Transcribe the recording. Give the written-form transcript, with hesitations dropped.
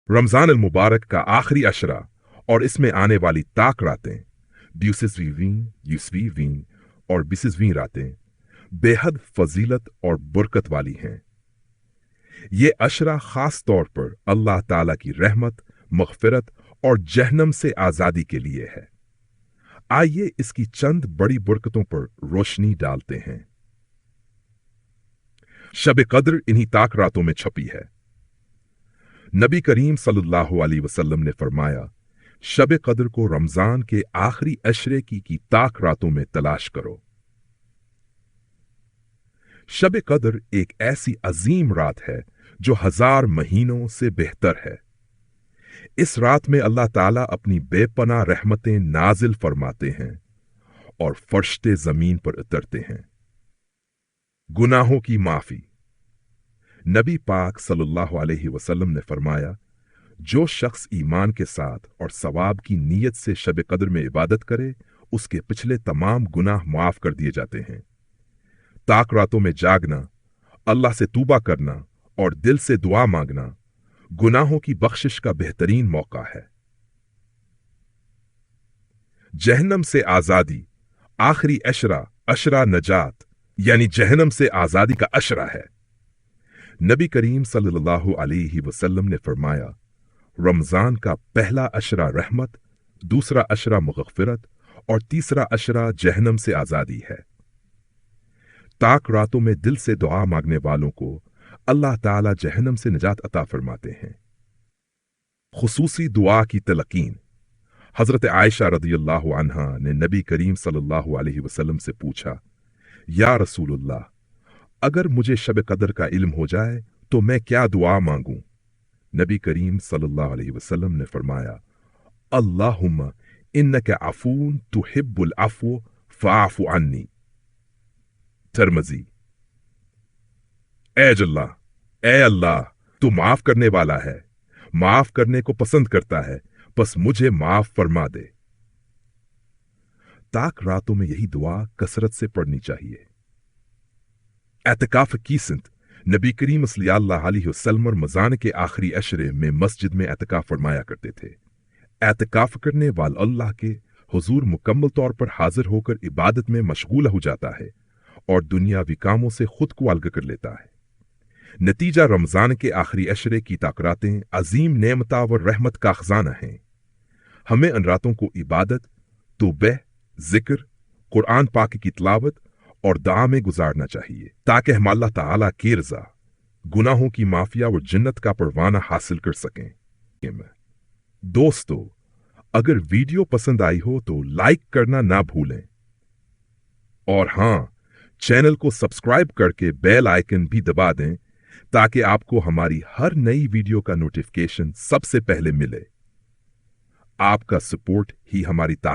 रमज़ान अल मुबारक का आखिरी अशरा और इसमें आने वाली ताक रातें, 20वीं, 21वीं और 22वीं रातें बेहद फजीलत और बरकत वाली हैं। ये अशरा खास तौर पर अल्लाह ताला की रहमत, मग़फ़िरत और जहन्नम से आज़ादी के लिए है। आइए इसकी चंद बड़ी बरकतों पर रोशनी डालते हैं। शब कद्र इन्हीं ताक रातों में छपी है। नबी करीम सल्लल्लाहु अलैहि वसल्लम ने फरमाया, शब कद्र को रमजान के आखिरी अशरे की ताक रातों में तलाश करो। शब कद्र एक ऐसी अजीम रात है जो 1000 महीनों से बेहतर है। इस रात में अल्लाह ताला अपनी बेपनाह रहमतें नाजिल फरमाते हैं और फरिश्ते जमीन पर उतरते हैं। गुनाहों की माफी। नबी पाक सल्लल्लाहु अलैहि वसल्लम ने फरमाया, जो शख्स ईमान के साथ और सवाब की नीयत से शब कद्र में इबादत करे, उसके पिछले तमाम गुनाह माफ कर दिए जाते हैं। ताक रातों में जागना, अल्लाह से तूबा करना और दिल से दुआ मांगना गुनाहों की बख्शिश का बेहतरीन मौका है। जहन्नम से आजादी। आखिरी अशरा नजात यानी जहन्नम से आजादी का अशरा है। नबी करीम सल्लल्लाहु अलैहि वसल्लम ने फरमाया, रमजान का पहला अशरा रहमत, दूसरा अशरा मग़फ़िरत और तीसरा अशरा जहन्नम से आजादी है। ताक रातों में दिल से दुआ मांगने वालों को अल्लाह ताला जहन्नम से निजात अता फरमाते हैं। खुसूसी दुआ की तलकीन। हजरत आयशा रदियल्लाहु अन्हा ने नबी करीम सल्लल्लाहु अलैहि वसल्लम से पूछा, या रसूलुल्लाह, अगर मुझे शब कद्र का इल्म हो जाए तो मैं क्या दुआ मांगूं? नबी करीम सल्लल्लाहु अलैहि वसल्लम ने फरमाया, अल्लाहुम्मा इन्नका अफून तुहिब्बुल अफ़्व फ़अफ़ु अन्नी। तिर्मिज़ी। ए अल्लाह, तू माफ करने वाला है, माफ करने को पसंद करता है, बस मुझे माफ फरमा दे। ताक रातों में यही दुआ कसरत से पढ़नी चाहिए। एतकाफ की सिंत। नबी करीम सल्लल्लाहु अलैहि वसल्लम रमज़ान के आखिरी अशरे में मस्जिद में एतकाफ फरमाया करते थे। एतकाफ करने वाला अल्लाह के हुजूर मुकम्मल तौर पर हाजिर होकर इबादत में मशगूल हो जाता है और दुनियावी कामों से खुद को अलग कर लेता है। नतीजा रमजान के आखिरी अशरे की ताकरातें अजीम नेमता व रहमत का खजाना हैं। हमें इन रातों को इबादत, तौबह, जिक्र, कुरान पाक की तिलावत और दुआ में गुजारना चाहिए ताकि हम अल्लाह ताला की रज़ा, गुनाहों की माफिया और जन्नत का परवाना हासिल कर सकें। दोस्तों, अगर वीडियो पसंद आई हो तो लाइक करना ना भूलें और हां, चैनल को सब्सक्राइब करके बेल आइकन भी दबा दें ताकि आपको हमारी हर नई वीडियो का नोटिफिकेशन सबसे पहले मिले। आपका सपोर्ट ही हमारी ताकत